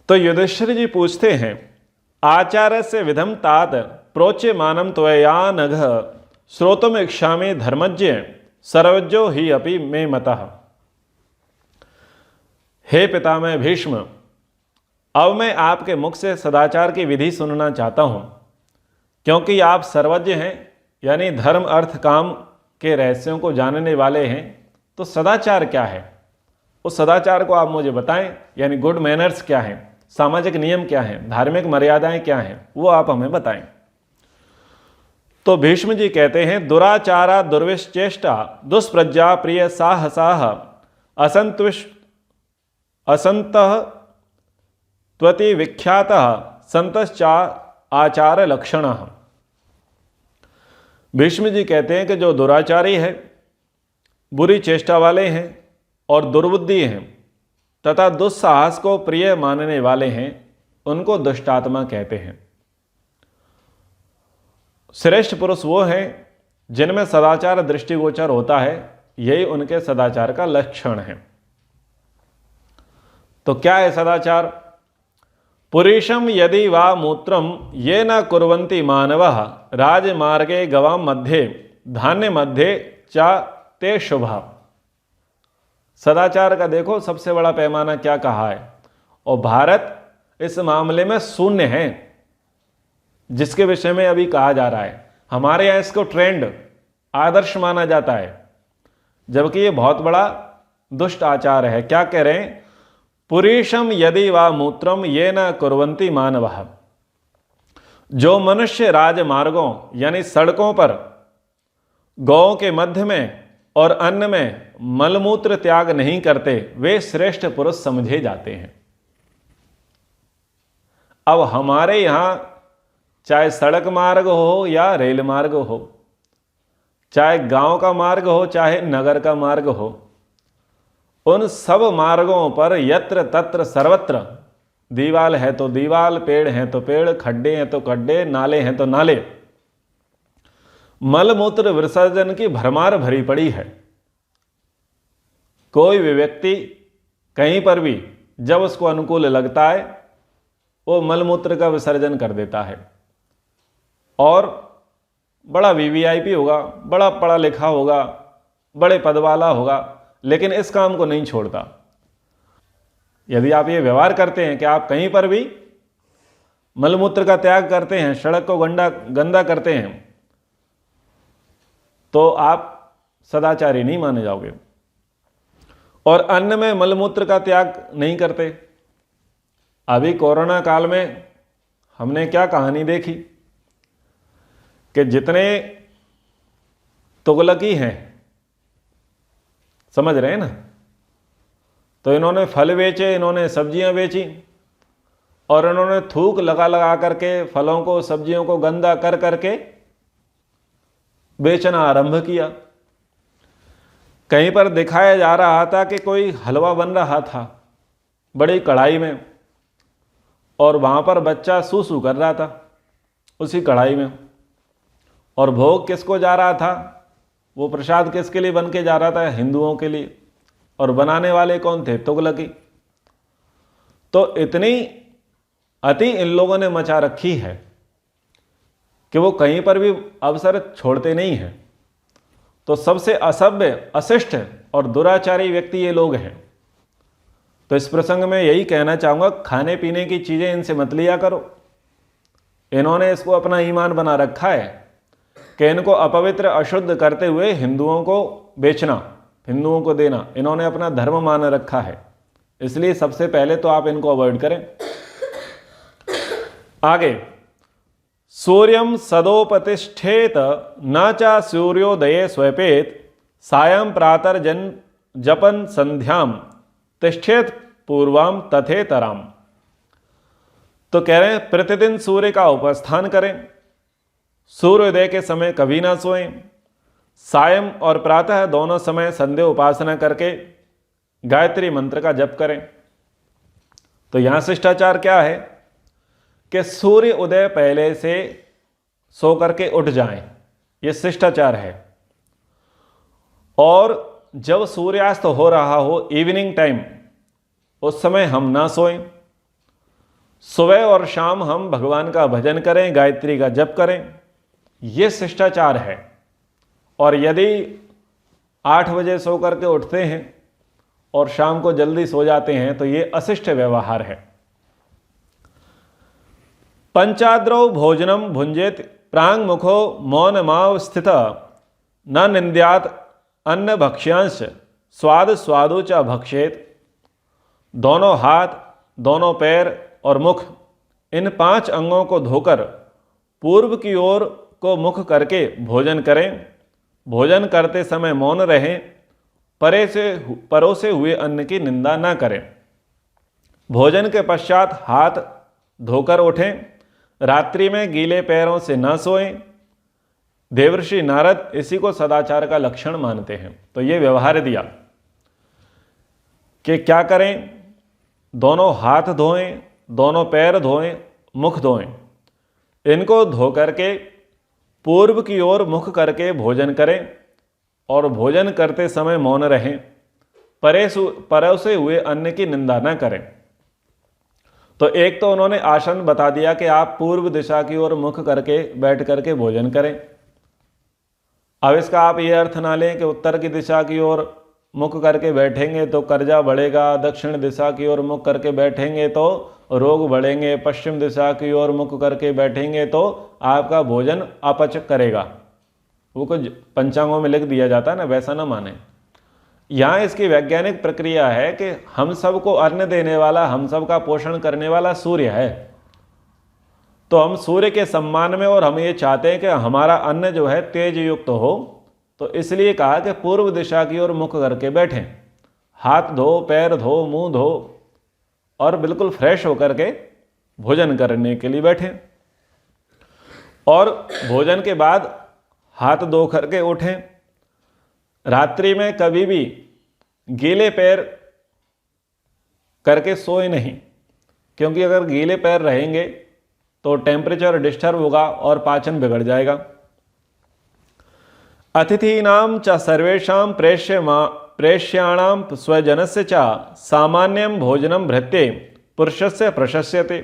तो युधिष्ठिर जी पूछते हैं, आचार्य से विधम तात प्रोच्य मानम त्वया नघ श्रोतुम इच्छामि धर्मज्ञ सर्वज्ञो ही अपि मे मतः। हे पितामह भीष्म, अब मैं आपके मुख से सदाचार की विधि सुनना चाहता हूं, क्योंकि आप सर्वज्ञ हैं, यानी धर्म अर्थ काम के रहस्यों को जानने वाले हैं। तो सदाचार क्या है, उस सदाचार को आप मुझे बताएं, यानी गुड मैनर्स क्या हैं, सामाजिक नियम क्या हैं, धार्मिक मर्यादाएं क्या हैं, वो आप हमें बताएं। तो भीष्म जी कहते हैं, दुराचारा दुर्विश्चेष्टा दुष्प्रज्ञा प्रिय साहसाह असंतुष्ट असंतः त्वति विख्यातः संतश्चा आचार लक्षण। भीष्म जी कहते हैं कि जो दुराचारी है, बुरी चेष्टा वाले हैं और दुर्बुद्धि हैं तथा दुस्साहस को प्रिय मानने वाले हैं, उनको दुष्टात्मा कहते हैं। श्रेष्ठ पुरुष वो हैं जिनमें सदाचार दृष्टिगोचर होता है, यही उनके सदाचार का लक्षण है। तो क्या है सदाचार? पुरीशम यदि वा मूत्रम ये न कुर्वन्ति मानवः राजमार्गे गवाम मध्ये धान्य मध्ये चा ते शुभा। सदाचार का देखो सबसे बड़ा पैमाना क्या कहा है, और भारत इस मामले में शून्य है, जिसके विषय में अभी कहा जा रहा है। हमारे यहाँ इसको ट्रेंड आदर्श माना जाता है, जबकि ये बहुत बड़ा दुष्ट आचार है। क्या कह रहे हैं? पुरीशम यदि वा मूत्रम ये न कुर्वन्ति मानवः। जो मनुष्य राजमार्गों यानी सड़कों पर गौ के मध्य में और अन्न में मलमूत्र त्याग नहीं करते, वे श्रेष्ठ पुरुष समझे जाते हैं। अब हमारे यहां चाहे सड़क मार्ग हो या रेल मार्ग हो, चाहे गांव का मार्ग हो चाहे नगर का मार्ग हो, उन सब मार्गों पर यत्र तत्र सर्वत्र दीवाल है तो दीवाल, पेड़ हैं तो पेड़, खड्डे हैं तो खड्डे, नाले हैं तो नाले, मलमूत्र विसर्जन की भरमार भरी पड़ी है। कोई भी व्यक्ति कहीं पर भी जब उसको अनुकूल लगता है वो मलमूत्र का विसर्जन कर देता है, और बड़ा वीवीआईपी होगा, बड़ा पढ़ा लिखा होगा, बड़े पद वाला होगा, लेकिन इस काम को नहीं छोड़ता। यदि आप ये व्यवहार करते हैं कि आप कहीं पर भी मलमूत्र का त्याग करते हैं, सड़क को गंदा करते हैं, तो आप सदाचारी नहीं माने जाओगे। और अन्न में मलमूत्र का त्याग नहीं करते। अभी कोरोना काल में हमने क्या कहानी देखी कि जितने तुगलकी हैं, समझ रहे हैं ना, तो इन्होंने फल बेचे, इन्होंने सब्जियां बेची, और इन्होंने थूक लगा लगा करके फलों को सब्जियों को गंदा कर करके बेचना आरंभ किया। कहीं पर दिखाया जा रहा था कि कोई हलवा बन रहा था बड़ी कढ़ाई में, और वहां पर बच्चा सूसू कर रहा था उसी कढ़ाई में, और भोग किसको जा रहा था? वो प्रसाद किसके लिए बन के जा रहा था? हिंदुओं के लिए। और बनाने वाले कौन थे? तुगलकी। तो इतनी अति इन लोगों ने मचा रखी है कि वो कहीं पर भी अवसर छोड़ते नहीं हैं। तो सबसे असभ्य, अशिष्ट और दुराचारी व्यक्ति ये लोग हैं। तो इस प्रसंग में यही कहना चाहूँगा, खाने पीने की चीज़ें इनसे मत लिया करो। इन्होंने इसको अपना ईमान बना रखा है कि इनको अपवित्र अशुद्ध करते हुए हिंदुओं को बेचना, हिंदुओं को देना, इन्होंने अपना धर्म मान रखा है। इसलिए सबसे पहले तो आप इनको अवॉइड करें। आगे, सूर्यम सदोपतिष्ठेत न च सूर्योदये स्वपेत सायं प्रातर् जपन संध्याम तिष्ठेत पूर्वाम तथेतराम। तो कह रहे हैं प्रतिदिन सूर्य का उपस्थान करें, सूर्योदय के समय कभी ना सोएं, सायं और प्रातः दोनों समय संध्या उपासना करके गायत्री मंत्र का जप करें। तो यहां शिष्टाचार क्या है कि सूर्य उदय पहले से सो करके उठ जाएं, यह शिष्टाचार है। और जब सूर्यास्त हो रहा हो, इवनिंग टाइम, उस समय हम ना सोएं। सुबह और शाम हम भगवान का भजन करें, गायत्री का जप करें, ये शिष्टाचार है। और यदि 8 बजे सो करके उठते हैं और शाम को जल्दी सो जाते हैं तो ये अशिष्ट व्यवहार है। पंचाद्रौ भोजनम भुंजेत प्रांग मुखो मौनमाव स्थित न निंद्यात अन्न भक्ष्यांश स्वाद स्वादु च भक्षेत। दोनों हाथ, दोनों पैर और मुख, इन 5 अंगों को धोकर पूर्व की ओर को मुख करके भोजन करें। भोजन करते समय मौन रहें। परोसे हुए अन्न की निंदा न करें। भोजन के पश्चात हाथ धोकर उठें। रात्रि में गीले पैरों से न सोएं। देवर्षि नारद इसी को सदाचार का लक्षण मानते हैं। तो ये व्यवहार दिया कि क्या करें, दोनों हाथ धोएं, दोनों पैर धोएं, मुख धोएं। इनको धो करके पूर्व की ओर मुख करके भोजन करें और भोजन करते समय मौन रहें। परोसे हुए अन्न की निंदा न करें। तो एक तो उन्होंने आसन बता दिया कि आप पूर्व दिशा की ओर मुख करके बैठ करके भोजन करें। अब इसका आप ये अर्थ ना लें कि उत्तर की दिशा की ओर मुख करके बैठेंगे तो कर्जा बढ़ेगा, दक्षिण दिशा की ओर मुख करके बैठेंगे तो रोग बढ़ेंगे, पश्चिम दिशा की ओर मुख करके बैठेंगे तो आपका भोजन अपच करेगा। वो कुछ पंचांगों में लिख दिया जाता है ना, वैसा ना माने। यहाँ इसकी वैज्ञानिक प्रक्रिया है कि हम सबको अन्न देने वाला, हम सबका पोषण करने वाला सूर्य है। तो हम सूर्य के सम्मान में और हम ये चाहते हैं कि हमारा अन्न जो है तेज युक्त हो, तो इसलिए कहा कि पूर्व दिशा की ओर मुख करके बैठें। हाथ धो, पैर धो, मुंह धो और बिल्कुल फ्रेश होकर के भोजन करने के लिए बैठें। और भोजन के बाद हाथ धो करके उठें। रात्रि में कभी भी गीले पैर करके सोए नहीं, क्योंकि अगर गीले पैर रहेंगे तो टेम्परेचर डिस्टर्ब होगा और पाचन बिगड़ जाएगा। अतिथीनां च सर्वेषां प्रेष्याणां स्वजनस्य च सामान्यं भोजनं भृत्ये पुरुषस्य प्रशस्यते।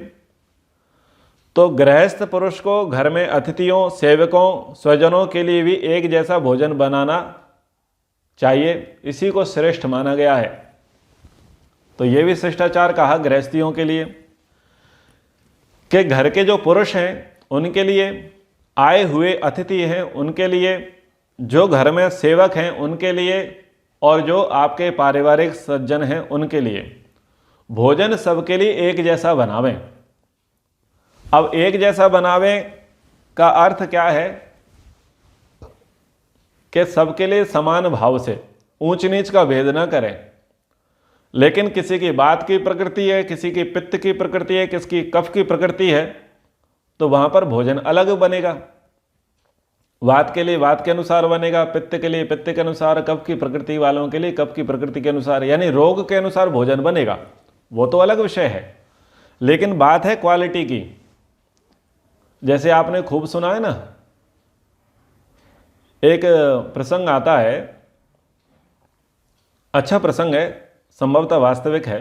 तो गृहस्थ पुरुष को घर में अतिथियों, सेवकों, स्वजनों के लिए भी एक जैसा भोजन बनाना चाहिए। इसी को श्रेष्ठ माना गया है। तो ये भी शिष्टाचार कहा गृहस्थियों के लिए कि घर के जो पुरुष हैं उनके लिए, आए हुए अतिथि हैं उनके लिए, जो घर में सेवक हैं उनके लिए और जो आपके पारिवारिक सज्जन हैं उनके लिए भोजन सबके लिए एक जैसा बनावें। अब एक जैसा बनावें का अर्थ क्या है कि सबके लिए समान भाव से, ऊंच नीच का भेद न करें। लेकिन किसी की बात की प्रकृति है, किसी की पित्त की प्रकृति है, किसी की कफ की प्रकृति है, तो वहां पर भोजन अलग बनेगा। वात के लिए वात के अनुसार बनेगा, पित्त के लिए पित्त के अनुसार, कफ की प्रकृति वालों के लिए कफ की प्रकृति के अनुसार, यानी रोग के अनुसार भोजन बनेगा। वो तो अलग विषय है, लेकिन बात है क्वालिटी की। जैसे आपने खूब सुना है ना, एक प्रसंग आता है, अच्छा प्रसंग है, संभवतः वास्तविक है,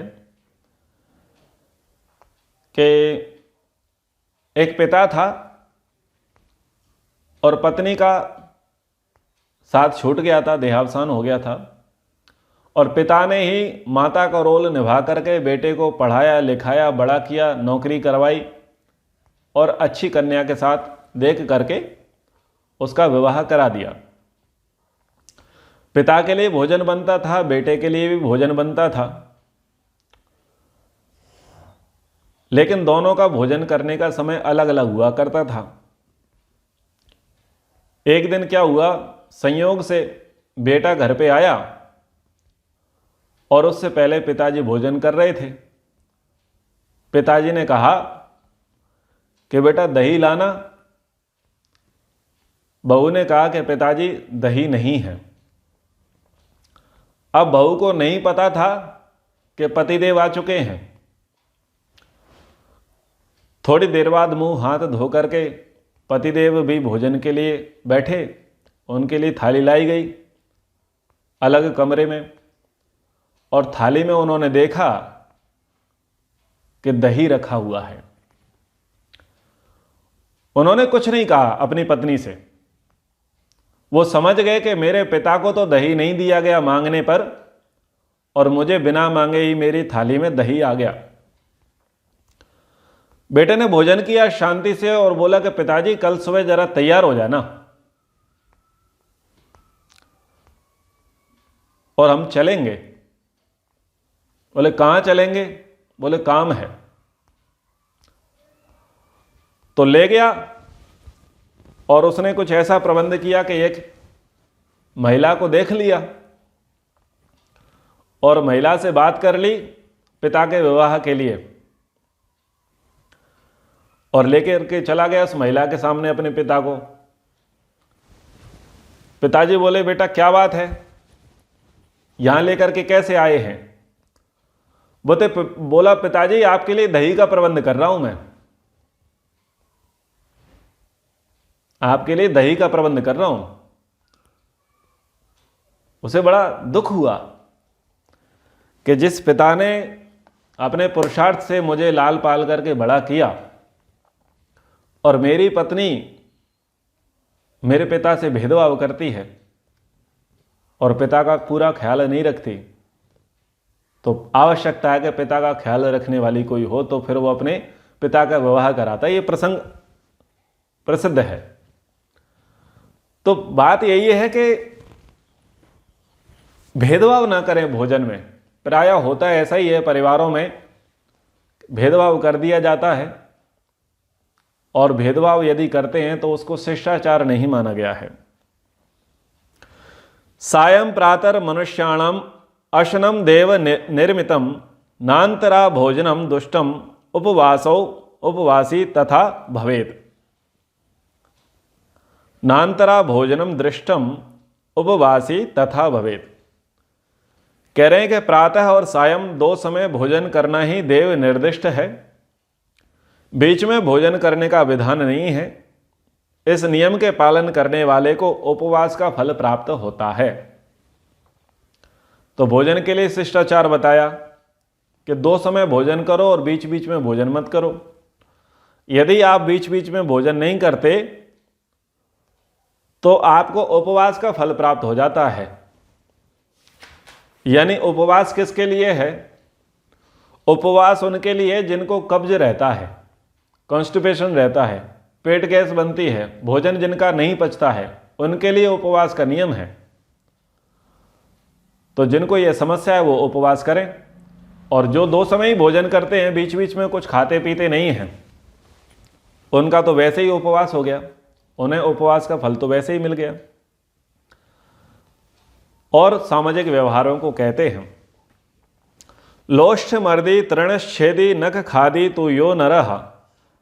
कि एक पिता था और पत्नी का साथ छूट गया था, देहावसान हो गया था, और पिता ने ही माता का रोल निभा करके बेटे को पढ़ाया, लिखाया, बड़ा किया, नौकरी करवाई और अच्छी कन्या के साथ देख करके उसका विवाह करा दिया। पिता के लिए भोजन बनता था, बेटे के लिए भी भोजन बनता था, लेकिन दोनों का भोजन करने का समय अलग अलग हुआ करता था। एक दिन क्या हुआ, संयोग से बेटा घर पे आया और उससे पहले पिताजी भोजन कर रहे थे। पिताजी ने कहा कि बेटा दही लाना। बहू ने कहा कि पिताजी दही नहीं है। अब बहू को नहीं पता था कि पतिदेव आ चुके हैं। थोड़ी देर बाद मुंह हाथ धो करके पतिदेव भी भोजन के लिए बैठे। उनके लिए थाली लाई गई अलग कमरे में, और थाली में उन्होंने देखा कि दही रखा हुआ है। उन्होंने कुछ नहीं कहा अपनी पत्नी से। वो समझ गए कि मेरे पिता को तो दही नहीं दिया गया मांगने पर, और मुझे बिना मांगे ही मेरी थाली में दही आ गया। बेटे ने भोजन किया शांति से और बोला कि पिताजी कल सुबह जरा तैयार हो जाना और हम चलेंगे। बोले कहाँ चलेंगे? बोले काम है। तो ले गया और उसने कुछ ऐसा प्रबंध किया कि एक महिला को देख लिया और महिला से बात कर ली पिता के विवाह के लिए, और लेकर के चला गया उस महिला के सामने अपने पिता को। पिताजी बोले बेटा क्या बात है, यहां लेकर के कैसे आए हैं? बोला पिताजी आपके लिए दही का प्रबंध कर रहा हूं मैं, आपके लिए दही का प्रबंध कर रहा हूं। उसे बड़ा दुख हुआ कि जिस पिता ने अपने पुरुषार्थ से मुझे लाल पाल करके बड़ा किया और मेरी पत्नी मेरे पिता से भेदभाव करती है और पिता का पूरा ख्याल नहीं रखती, तो आवश्यकता है कि पिता का ख्याल रखने वाली कोई हो तो फिर वो अपने पिता का विवाह कराता। ये प्रसंग प्रसिद्ध है। तो बात यही है कि भेदभाव ना करें भोजन में। प्रायः होता है ऐसा ही है, परिवारों में भेदभाव कर दिया जाता है और भेदभाव यदि करते हैं तो उसको शिष्टाचार नहीं माना गया है। सायं प्रातः मनुष्याणाम अशनम देव निर्मितम नान्तरा भोजनम दुष्टम उपवासो उपवासी तथा भवेत्। नान्तरा भोजनम दृष्टम उपवासी तथा भवेत्। कह रहे हैं कि प्रातः और सायं 2 समय भोजन करना ही देव निर्दिष्ट है, बीच में भोजन करने का विधान नहीं है। इस नियम के पालन करने वाले को उपवास का फल प्राप्त होता है। तो भोजन के लिए शिष्टाचार बताया कि 2 समय भोजन करो और बीच बीच में भोजन मत करो। यदि आप बीच बीच में भोजन नहीं करते तो आपको उपवास का फल प्राप्त हो जाता है। यानी उपवास किसके लिए है? उपवास उनके लिए जिनको कब्ज रहता है, कॉन्स्टिपेशन रहता है, पेट गैस बनती है, भोजन जिनका नहीं पचता है, उनके लिए उपवास का नियम है। तो जिनको यह समस्या है वो उपवास करें, और जो 2 समय ही भोजन करते हैं, बीच बीच में कुछ खाते पीते नहीं हैं, उनका तो वैसे ही उपवास हो गया, उन्हें उपवास का फल तो वैसे ही मिल गया। और सामाजिक व्यवहारों को कहते हैं लोष्ठ मर्दी तृणच्छेदी नख खादी तु यो नरः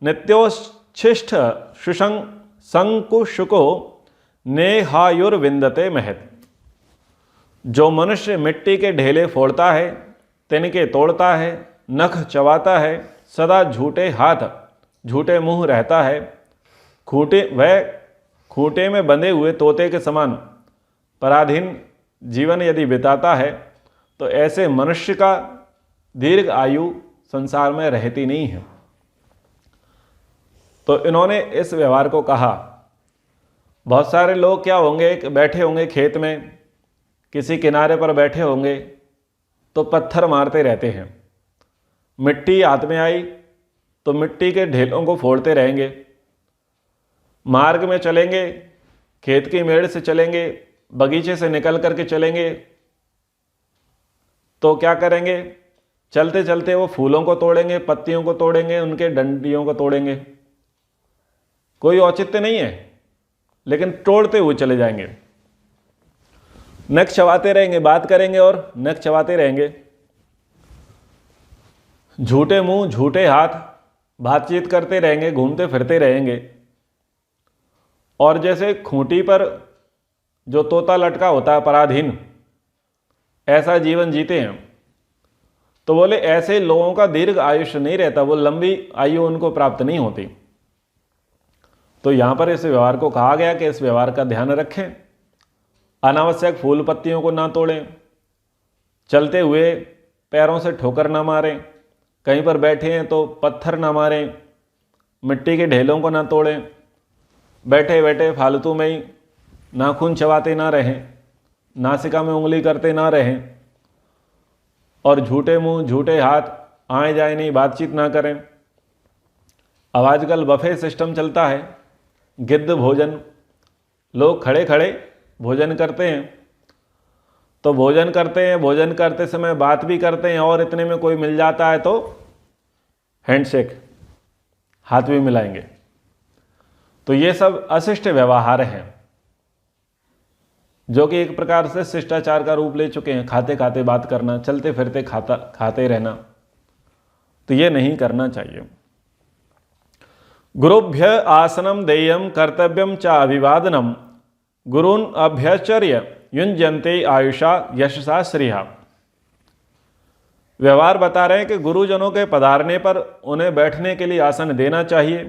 नित्योच्छिष्ट शुशं संकुशुको नेहायुर्विंदते महत्। जो मनुष्य मिट्टी के ढेले फोड़ता है, तिनके तोड़ता है, नख चबाता है, सदा झूठे हाथ झूठे मुंह रहता है, खूंटे में बंधे हुए तोते के समान पराधीन जीवन यदि बिताता है, तो ऐसे मनुष्य का दीर्घ आयु संसार में रहती नहीं है। तो इन्होंने इस व्यवहार को कहा। बहुत सारे लोग क्या होंगे, बैठे होंगे खेत में, किसी किनारे पर बैठे होंगे तो पत्थर मारते रहते हैं। मिट्टी हाथ में आई तो मिट्टी के ढेलों को फोड़ते रहेंगे। मार्ग में चलेंगे, खेत की मेड़ से चलेंगे, बगीचे से निकल करके चलेंगे, तो क्या करेंगे? चलते चलते वो फूलों को तोड़ेंगे, पत्तियों को तोड़ेंगे, उनके डंडियों को तोड़ेंगे। कोई औचित्य नहीं है, लेकिन तोड़ते हुए चले जाएंगे। नख चबाते रहेंगे, बात करेंगे और नख चबाते रहेंगे। झूठे मुंह झूठे हाथ, बातचीत करते रहेंगे, घूमते फिरते रहेंगे। और जैसे खूंटी पर जो तोता लटका होता है पराधीन, ऐसा जीवन जीते हैं। तो बोले ऐसे लोगों का दीर्घ आयुष्य नहीं रहता, वो लंबी आयु उनको प्राप्त नहीं होती। तो यहां पर इस व्यवहार को कहा गया कि इस व्यवहार का ध्यान रखें। अनावश्यक फूल पत्तियों को ना तोड़ें, चलते हुए पैरों से ठोकर ना मारें, कहीं पर बैठे हैं तो पत्थर ना मारें, मिट्टी के ढेलों को ना तोड़ें, बैठे बैठे फालतू में ही नाखून चबाते ना रहें, नासिका में उंगली करते ना रहें, और झूठे मुंह झूठे हाथ आए जाए नहीं बातचीत ना करें। अब आजकल बफे सिस्टम चलता है, गिद्ध भोजन, लोग खड़े खड़े भोजन करते हैं। तो भोजन करते हैं, भोजन करते समय बात भी करते हैं, और इतने में कोई मिल जाता है तो हैंडशेक, हाथ भी मिलाएंगे। तो ये सब अशिष्ट व्यवहार हैं जो कि एक प्रकार से शिष्टाचार का रूप ले चुके हैं। खाते खाते बात करना, चलते फिरते खाते रहना, तो ये नहीं करना चाहिए। गुरुभ्य आसनम देयम कर्तव्यम च अभिवादनम गुरून् अभ्यचर्य युञ्जन्ते आयुषा यशसा श्रिया। व्यवहार बता रहे हैं कि गुरुजनों के पधारने पर उन्हें बैठने के लिए आसन देना चाहिए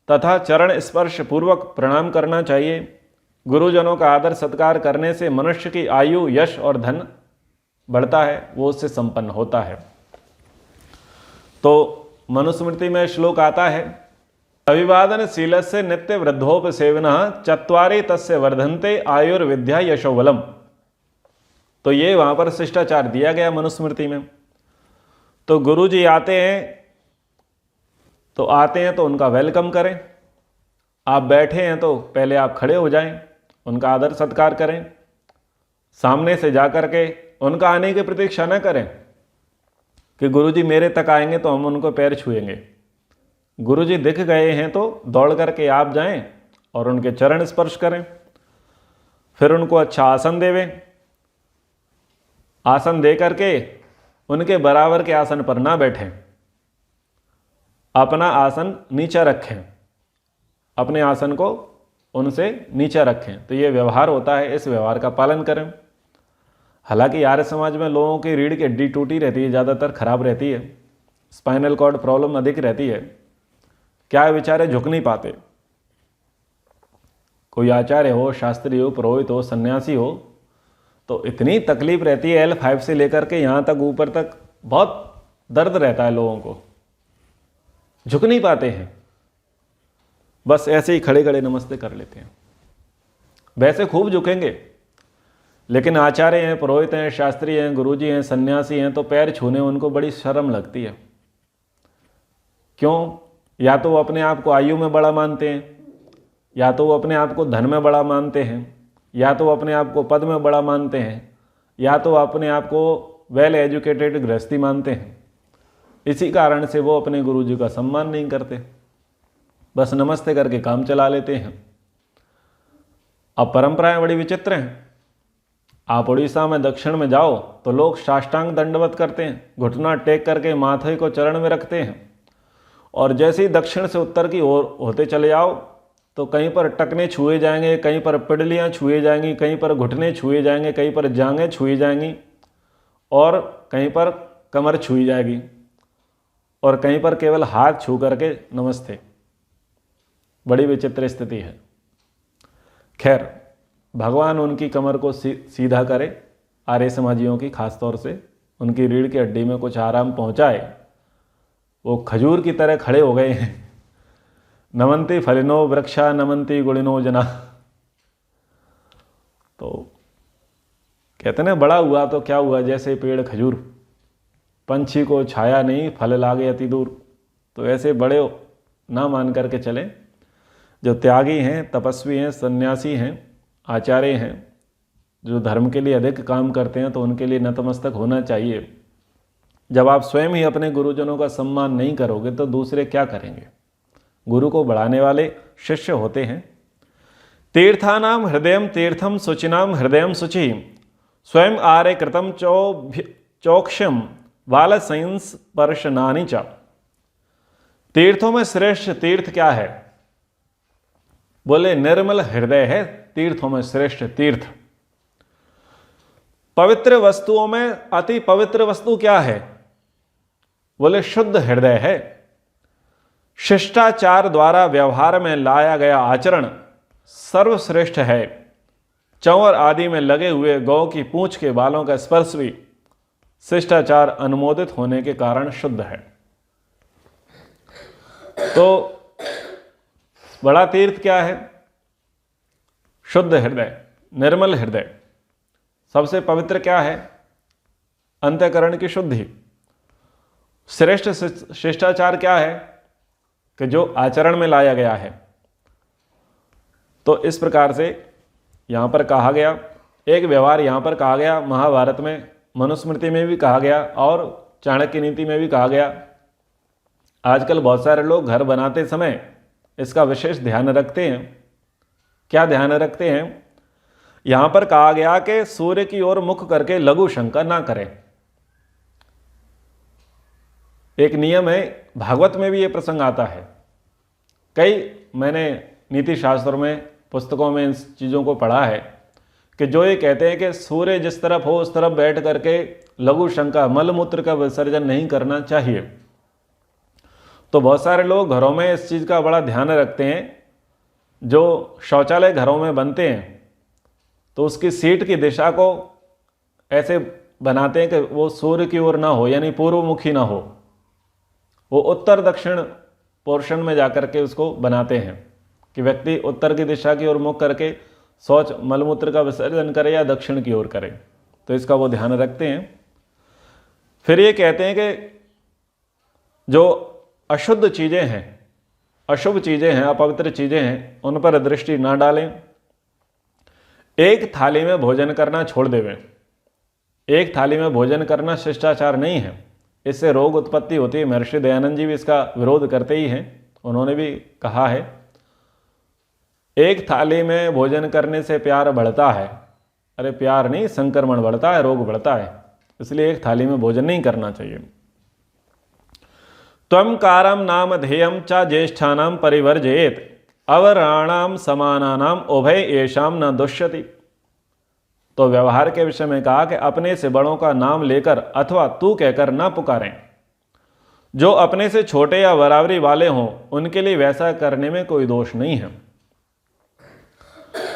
तथा चरण स्पर्श पूर्वक प्रणाम करना चाहिए। गुरुजनों का आदर सत्कार करने से मनुष्य की आयु, यश और धन बढ़ता है, वो उससे संपन्न होता है। तो मनुस्मृति में श्लोक आता है, अभिवादनशीलस्य नित्य वृद्धोपसेवनः चत्वारि तस्य वर्धन्ते आयुर्विद्या यशोबलम। तो ये वहाँ पर शिष्टाचार दिया गया मनुस्मृति में। तो गुरु जी आते हैं तो उनका वेलकम करें। आप बैठे हैं तो पहले आप खड़े हो जाएं, उनका आदर सत्कार करें। सामने से जा कर के उनका आने की प्रतीक्षा न करें कि गुरुजी मेरे तक आएंगे तो हम उनको पैर छुएंगे। गुरुजी दिख गए हैं तो दौड़ करके आप जाएं और उनके चरण स्पर्श करें, फिर उनको अच्छा आसन देवें। आसन दे करके उनके बराबर के आसन पर ना बैठें, अपना आसन नीचा रखें, अपने आसन को उनसे नीचा रखें। तो ये व्यवहार होता है, इस व्यवहार का पालन करें। हालांकि आर्य समाज में लोगों की रीढ़ की हड्डी टूटी रहती है, ज़्यादातर खराब रहती है, स्पाइनल कॉर्ड प्रॉब्लम अधिक रहती है, क्या बेचारे झुक नहीं पाते। कोई आचार्य हो, शास्त्री हो, पुरोहित हो, सन्यासी हो, तो इतनी तकलीफ रहती है, L5 से लेकर के यहाँ तक ऊपर तक बहुत दर्द रहता है लोगों को, झुक नहीं पाते हैं, बस ऐसे ही खड़े खड़े नमस्ते कर लेते हैं। वैसे खूब झुकेंगे, लेकिन आचार्य हैं, पुरोहित हैं, शास्त्री हैं, गुरुजी हैं, सन्यासी हैं, तो पैर छूने उनको बड़ी शर्म लगती है। क्यों? या तो वो अपने आप को आयु में बड़ा मानते हैं, या तो वो अपने आप को धन में बड़ा मानते हैं, या तो वो अपने आप को पद में बड़ा मानते हैं, या तो अपने आप को वेल एजुकेटेड गृहस्थी मानते हैं। इसी कारण से वो अपने गुरुजी का सम्मान नहीं करते, बस नमस्ते करके काम चला लेते हैं। अब परंपराएं बड़ी विचित्र हैं। आप उड़ीसा में दक्षिण में जाओ तो लोग साष्टांग दंडवत करते हैं, घुटना टेक करके माथे को चरण में रखते हैं, और जैसे ही दक्षिण से उत्तर की ओर होते चले जाओ तो कहीं पर टकने छुए जाएंगे, कहीं पर पिडलियाँ छुए जाएंगी, कहीं पर घुटने छुए जाएंगे, कहीं पर जांघें छुई जाएंगी, और कहीं पर कमर छुई जाएगी, और कहीं पर केवल हाथ छू करके नमस्ते। बड़ी विचित्र स्थिति है। खैर, भगवान उनकी कमर को सीधा करे, आर्य समाजियों की खास तौर से उनकी रीढ़ की हड्डी में कुछ आराम पहुंचाए। वो खजूर की तरह खड़े हो गए हैं। नमन्ति फलिनो वृक्षा नमन्ति गुणिनो जना। तो कहते ना, बड़ा हुआ तो क्या हुआ, जैसे पेड़ खजूर, पंछी को छाया नहीं फल लागे अति दूर। तो ऐसे बड़े ना मान करके चलें। जो त्यागी हैं, तपस्वी हैं, सन्यासी हैं, आचार्य हैं, जो धर्म के लिए अधिक काम करते हैं, तो उनके लिए नतमस्तक होना चाहिए। जब आप स्वयं ही अपने गुरुजनों का सम्मान नहीं करोगे तो दूसरे क्या करेंगे? गुरु को बढ़ाने वाले शिष्य होते हैं। तीर्थानाम हृदयम तीर्थम शुचिनाम हृदयम शुचि स्वयं आर्य कृतम चौक्षम वाल संस्पर्शनानि च। तीर्थों में श्रेष्ठ तीर्थ क्या है? बोले निर्मल हृदय है तीर्थों में श्रेष्ठ तीर्थ। पवित्र वस्तुओं में अति पवित्र वस्तु क्या है? बोले शुद्ध हृदय है। शिष्टाचार द्वारा व्यवहार में लाया गया आचरण सर्वश्रेष्ठ है। चंवर आदि में लगे हुए गौ की पूंछ के बालों का स्पर्श भी शिष्टाचार अनुमोदित होने के कारण शुद्ध है। तो बड़ा तीर्थ क्या है? शुद्ध हृदय, निर्मल हृदय। सबसे पवित्र क्या है? अंतःकरण की शुद्धि। श्रेष्ठ शिष्टाचार क्या है? कि जो आचरण में लाया गया है। तो इस प्रकार से यहाँ पर कहा गया, एक व्यवहार यहाँ पर कहा गया, महाभारत में, मनुस्मृति में भी कहा गया और चाणक्य नीति में भी कहा गया। आजकल बहुत सारे लोग घर बनाते समय इसका विशेष ध्यान रखते हैं। क्या ध्यान रखते हैं? यहाँ पर कहा गया कि सूर्य की ओर मुख करके लघु शंका ना करें। एक नियम है, भागवत में भी ये प्रसंग आता है। मैंने नीति शास्त्रों में, पुस्तकों में इन चीज़ों को पढ़ा है कि जो ये कहते हैं कि सूर्य जिस तरफ हो उस तरफ बैठ करके लघु शंका, मलमूत्र का विसर्जन नहीं करना चाहिए। तो बहुत सारे लोग घरों में इस चीज़ का बड़ा ध्यान रखते हैं। जो शौचालय घरों में बनते हैं तो उसकी सीट की दिशा को ऐसे बनाते हैं कि वो सूर्य की ओर ना हो, यानी पूर्वमुखी ना हो। वो उत्तर दक्षिण पोर्शन में जाकर के उसको बनाते हैं कि व्यक्ति उत्तर की दिशा की ओर मुख करके शौच, मलमूत्र का विसर्जन करे या दक्षिण की ओर करे। तो इसका वो ध्यान रखते हैं। फिर ये कहते हैं कि जो अशुद्ध चीज़ें हैं, अशुभ चीज़ें हैं, अपवित्र चीज़ें हैं, उन पर दृष्टि ना डालें। एक थाली में भोजन करना छोड़ देवें। एक थाली में भोजन करना शिष्टाचार नहीं है, इससे रोग उत्पत्ति होती है। महर्षि दयानंद जी भी इसका विरोध करते ही हैं। उन्होंने भी कहा है, एक थाली में भोजन करने से प्यार बढ़ता है। अरे प्यार नहीं, संक्रमण बढ़ता है, रोग बढ़ता है। इसलिए एक थाली में भोजन नहीं करना चाहिए। त्वं कारम नाम ध्येयम चा ज्येष्ठानाम परिवर्जयेत अवराणाम समानानाम उभय येषाम न दुष्यति। तो व्यवहार के विषय में कहा कि अपने से बड़ों का नाम लेकर अथवा तू कहकर ना पुकारें। जो अपने से छोटे या बराबरी वाले हों उनके लिए वैसा करने में कोई दोष नहीं है।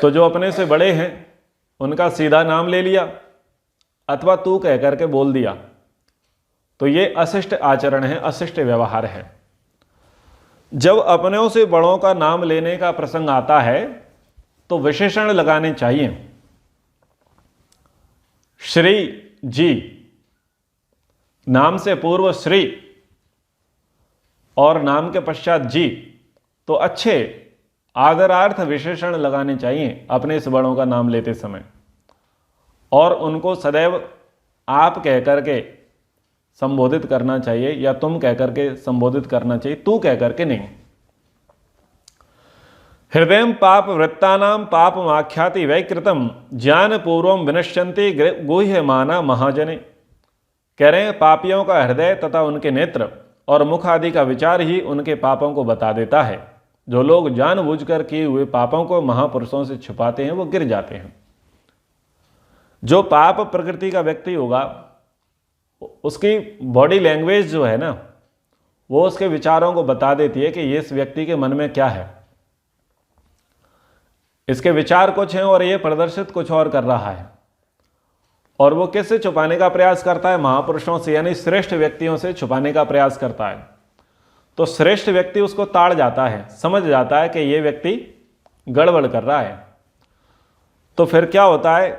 तो जो अपने से बड़े हैं उनका सीधा नाम ले लिया अथवा तू कह करके बोल दिया, तो ये अशिष्ट आचरण है, अशिष्ट व्यवहार है। जब अपनों से बड़ों का नाम लेने का प्रसंग आता है तो विशेषण लगाने चाहिए। श्री जी, नाम से पूर्व श्री और नाम के पश्चात जी, तो अच्छे आदरार्थ विशेषण लगाने चाहिए अपने से बड़ों का नाम लेते समय। और उनको सदैव आप कह करके संबोधित करना चाहिए या तुम कह करके संबोधित करना चाहिए, तू कह करके नहीं। हृदय पाप वृत्तानाम पापमाख्याति वैकृतम ज्ञान पूर्वम विनश्यन्ति गुह्यमाना महाजने। कह रहे हैं पापियों का हृदय तथा उनके नेत्र और मुख आदि का विचार ही उनके पापों को बता देता है। जो लोग जानबूझकर किए हुए पापों को महापुरुषों से छुपाते हैं वो गिर जाते हैं। जो पाप प्रकृति का व्यक्ति होगा उसकी बॉडी लैंग्वेज जो है ना, वो उसके विचारों को बता देती है कि ये इस व्यक्ति के मन में क्या है। इसके विचार कुछ हैं और ये प्रदर्शित कुछ और कर रहा है। और वो किससे छुपाने का प्रयास करता है? महापुरुषों से, यानी श्रेष्ठ व्यक्तियों से छुपाने का प्रयास करता है। तो श्रेष्ठ व्यक्ति उसको ताड़ जाता है, समझ जाता है कि ये व्यक्ति गड़बड़ कर रहा है। तो फिर क्या होता है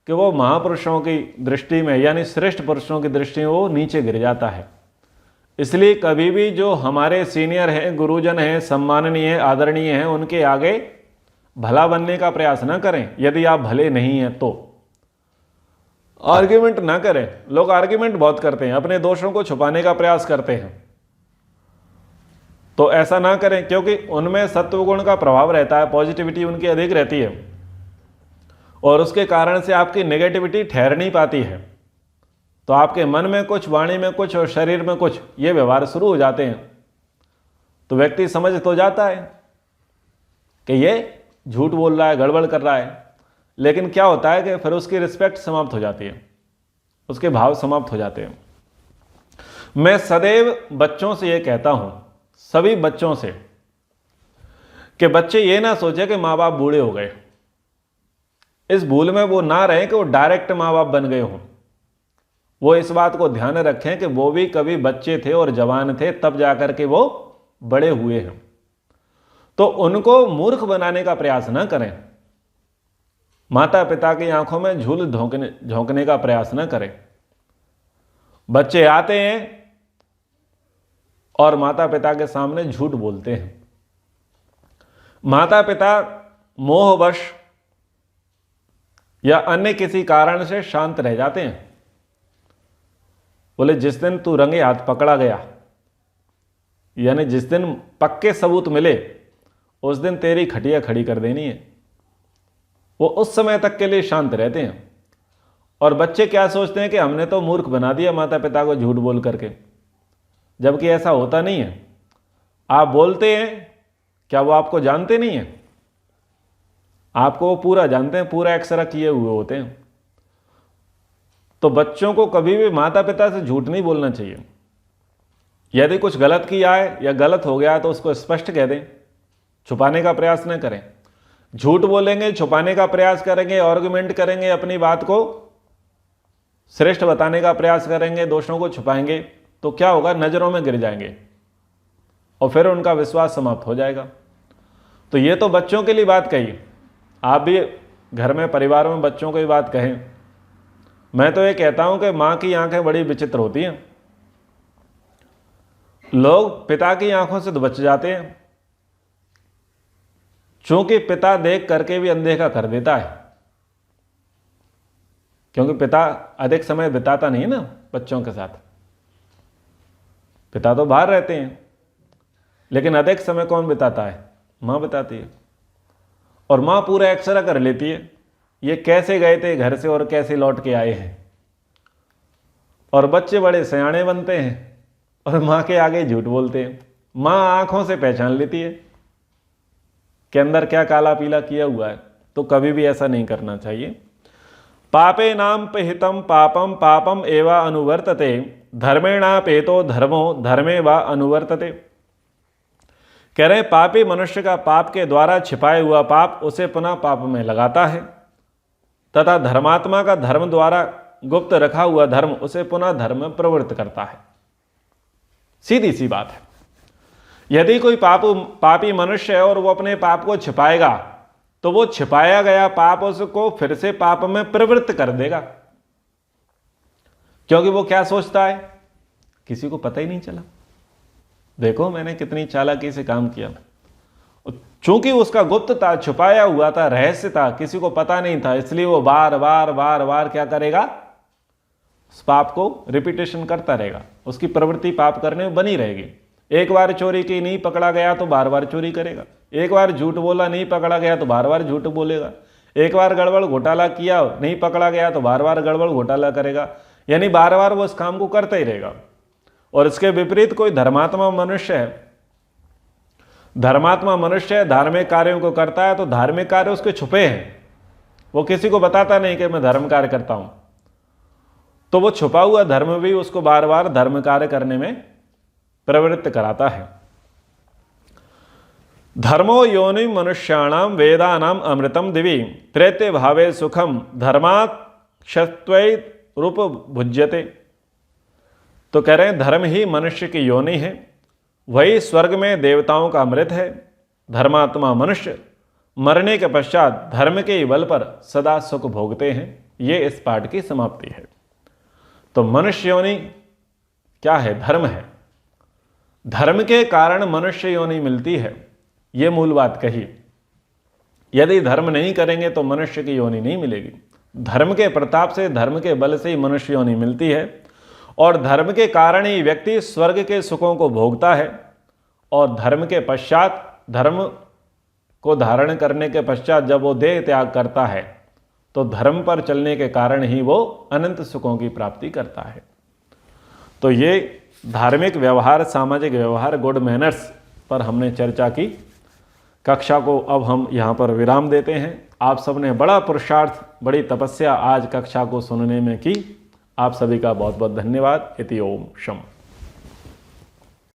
कि वो महापुरुषों की दृष्टि में, यानी श्रेष्ठ पुरुषों की दृष्टि में वो नीचे गिर जाता है। इसलिए कभी भी जो हमारे सीनियर हैं, गुरुजन हैं, सम्माननीय हैं, आदरणीय हैं, उनके आगे भला बनने का प्रयास ना करें। यदि आप भले नहीं हैं तो आर्ग्यूमेंट ना करें। लोग आर्ग्यूमेंट बहुत करते हैं, अपने दोषों को छुपाने का प्रयास करते हैं। तो ऐसा ना करें, क्योंकि उनमें सत्वगुण का प्रभाव रहता है, पॉजिटिविटी उनकी अधिक रहती है और उसके कारण से आपकी नेगेटिविटी ठहर नहीं पाती है। तो आपके मन में कुछ, वाणी में कुछ और शरीर में कुछ, ये व्यवहार शुरू हो जाते हैं। तो व्यक्ति समझ तो जाता है कि ये झूठ बोल रहा है, गड़बड़ कर रहा है, लेकिन क्या होता है कि फिर उसकी रिस्पेक्ट समाप्त हो जाती है, उसके भाव समाप्त हो जाते हैं। मैं सदैव बच्चों से ये कहता हूं, सभी बच्चों से, कि बच्चे ये ना सोचे कि माँ बाप बूढ़े हो गए। इस भूल में वो ना रहे कि वो डायरेक्ट माँ बाप बन गए हों। वो इस बात को ध्यान रखें कि वो भी कभी बच्चे थे और जवान थे, तब जाकर के वो बड़े हुए हैं। तो उनको मूर्ख बनाने का प्रयास ना करें। माता पिता की आंखों में झूल झोंकने का प्रयास न करें। बच्चे आते हैं और माता पिता के सामने झूठ बोलते हैं। माता पिता मोहवश या अन्य किसी कारण से शांत रह जाते हैं। बोले जिस दिन तू रंगे हाथ पकड़ा गया, यानी जिस दिन पक्के सबूत मिले, उस दिन तेरी खटिया खड़ी कर देनी है। वो उस समय तक के लिए शांत रहते हैं। और बच्चे क्या सोचते हैं कि हमने तो मूर्ख बना दिया माता पिता को झूठ बोल करके, जबकि ऐसा होता नहीं है। आप बोलते हैं, क्या वो आपको जानते नहीं हैं? आपको वो पूरा जानते हैं, पूरा एक्सरा किए हुए होते हैं। तो बच्चों को कभी भी माता पिता से झूठ नहीं बोलना चाहिए। यदि कुछ गलत किया है या गलत हो गया है तो उसको स्पष्ट कह दें, छुपाने का प्रयास न करें। झूठ बोलेंगे, छुपाने का प्रयास करेंगे, आर्गुमेंट करेंगे, अपनी बात को श्रेष्ठ बताने का प्रयास करेंगे, दोषों को छुपाएंगे, तो क्या होगा? नजरों में गिर जाएंगे और फिर उनका विश्वास समाप्त हो जाएगा। तो ये तो बच्चों के लिए बात कही। आप भी घर में, परिवार में बच्चों को ये बात कहें। मैं तो ये कहता हूं कि मां की आंखें बड़ी विचित्र होती हैं। लोग पिता की आंखों से तो बच जाते हैं, चूंकि पिता देख करके भी अनदेखा कर देता है, क्योंकि पिता अधिक समय बिताता नहीं ना बच्चों के साथ। पिता तो बाहर रहते हैं, लेकिन अधिक समय कौन बिताता है? मां बिताती है। और मां पूरा एक्सरा कर लेती है, ये कैसे गए थे घर से और कैसे लौट के आए हैं। और बच्चे बड़े सयाने बनते हैं और मां के आगे झूठ बोलते हैं। मां आंखों से पहचान लेती है कि अंदर क्या काला पीला किया हुआ है। तो कभी भी ऐसा नहीं करना चाहिए। पापे नाम पिहितम पापम पापम एवा अनुवर्तते, धर्मेणापेतो धर्मो धर्मे वा अनुवर्तते। कह रहे पापी मनुष्य का पाप के द्वारा छिपाए हुआ पाप उसे पुनः पाप में लगाता है, तथा धर्मात्मा का धर्म द्वारा गुप्त रखा हुआ धर्म उसे पुनः धर्म में प्रवृत्त करता है। सीधी सी बात है। यदि कोई पापी मनुष्य है और वो अपने पाप को छिपाएगा, तो वो छिपाया गया पाप उसको फिर से पाप में प्रवृत्त कर देगा। क्योंकि वो क्या सोचता है? किसी को पता ही नहीं चला, देखो मैंने कितनी चालाकी से काम किया। चूंकि उसका गुप्त था, छुपाया हुआ था, रहस्य था, किसी को पता नहीं था, इसलिए वो बार बार बार बार क्या करेगा? उस पाप को रिपीटेशन करता रहेगा। उसकी प्रवृत्ति पाप करने में बनी रहेगी। एक बार चोरी की, नहीं पकड़ा गया तो बार बार चोरी करेगा। एक बार झूठ बोला, नहीं पकड़ा गया तो बार बार झूठ बोलेगा। एक बार गड़बड़ घोटाला किया, नहीं पकड़ा गया तो बार बार गड़बड़ घोटाला करेगा। यानी बार बार वो इस काम को करता ही रहेगा। और इसके विपरीत कोई धर्मात्मा मनुष्य है, धार्मिक कार्यों को करता है, तो धार्मिक कार्य उसके छुपे हैं, वो किसी को बताता नहीं कि मैं धर्म कार्य करता हूं। तो वो छुपा हुआ धर्म भी उसको बार बार धर्म कार्य करने में प्रवृत्त कराता है। धर्मो योनि मनुष्याणाम वेदानाम अमृतम दिवि त्रैते भावे सुखम धर्मात् क्षत्वै रूप भुज्यते। तो कह रहे हैं धर्म ही मनुष्य की योनि है, वही स्वर्ग में देवताओं का अमृत है। धर्मात्मा मनुष्य मरने के पश्चात धर्म के बल पर सदा सुख भोगते हैं। ये इस पाठ की समाप्ति है। तो मनुष्य योनि क्या है? धर्म है। धर्म के कारण मनुष्य योनि मिलती है, ये मूल बात कही। यदि धर्म नहीं करेंगे तो मनुष्य की योनि नहीं मिलेगी। धर्म के प्रताप से, धर्म के बल से ही मनुष्य योनि मिलती है। और धर्म के कारण ही व्यक्ति स्वर्ग के सुखों को भोगता है। और धर्म के पश्चात, धर्म को धारण करने के पश्चात जब वो देह त्याग करता है, तो धर्म पर चलने के कारण ही वो अनंत सुखों की प्राप्ति करता है। तो ये धार्मिक व्यवहार, सामाजिक व्यवहार, गुड मैनर्स पर हमने चर्चा की। कक्षा को अब हम यहाँ पर विराम देते हैं। आप सबने बड़ा पुरुषार्थ, बड़ी तपस्या आज कक्षा को सुनने में की। आप सभी का बहुत बहुत धन्यवाद। इति ओम शम।